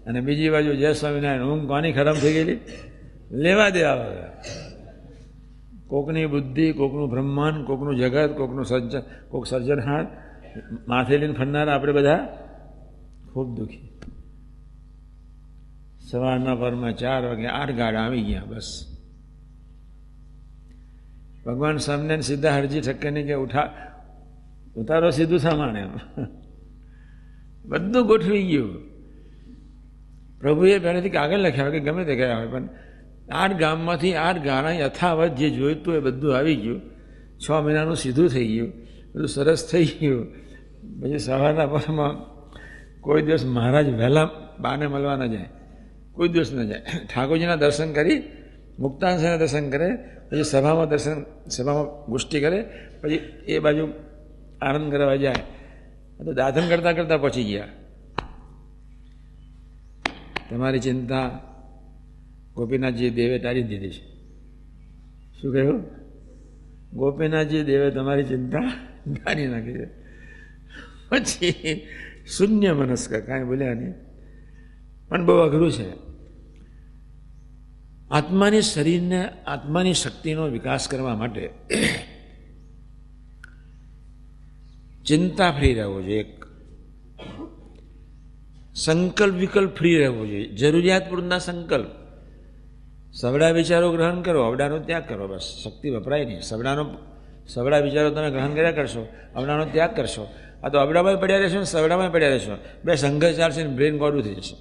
અને બીજી બાજુ જય સ્વામિનારાયણ ઊંઘ કોની ખરાબ થઈ ગયેલી, લેવા દેવા વગર. કોકની બુદ્ધિ, કોકનું બ્રહ્માંડ, કોકનું જગત, કોકનું સર્જન, કોક સર્જનહાર માથે લઈને ફરનારા આપણે બધા ખૂબ દુઃખી. સવારના પરમાં 4 વાગે 8 ગાડા આવી ગયા બસ. ભગવાન સ્વામિનારાયણ સીધા હરજી ઠક્કરની કે ઉતારો સીધું સામાન એમ બધું ગોઠવી ગયું. પ્રભુએ પહેલેથી કાગળ લખ્યા હોય કે ગમે તે ગયા હોય, પણ 8 ગામમાંથી 8 ગાડા યથાવત જે જોઈતું એ બધું આવી ગયું. 6 મહિનાનું સીધું થઈ ગયું, બધું સરસ થઈ ગયું. પછી સવારના પરમાં કોઈ દિવસ મહારાજ વહેલા બાને મળવા ન જાય, કોઈ દિવસ ન જાય. ઠાકોરજીના દર્શન કરી, મુક્તાંશના દર્શન કરે, પછી સભામાં ગોષ્ઠી કરે, પછી એ બાજુ આનંદ કરવા જાય. તો દાધન કરતાં કરતાં પહોંચી ગયા. તમારી ચિંતા ગોપીનાથજી દેવે ટાળી દીધી છે. શું કહ્યું? ગોપીનાથજી દેવે તમારી ચિંતા ટાળી નાખી છે. પછી શૂન્ય મનસ્ક, કાંઈ બોલ્યા નહીં. પણ બહુ અઘરું છે. આત્માની શરીરને, આત્માની શક્તિનો વિકાસ કરવા માટે ચિંતા ફ્રી રહેવો જોઈએ, એક સંકલ્પ વિકલ્પ ફ્રી રહેવો જોઈએ, જરૂરિયાત પૂરના સંકલ્પ. સવડા વિચારો ગ્રહણ કરો, અવડાનો ત્યાગ કરો, બસ. શક્તિ વપરાય નહીં. સવડા વિચારો તમે ગ્રહણ કર્યા કરશો, અવડાનો ત્યાગ કરશો. આ તો અવડામાં પડ્યા રહેશો ને સવડામાં પડ્યા રહેશો, બે સંઘર્ષ ચાલશે ને બ્રેન ગોડું થઈ જશે.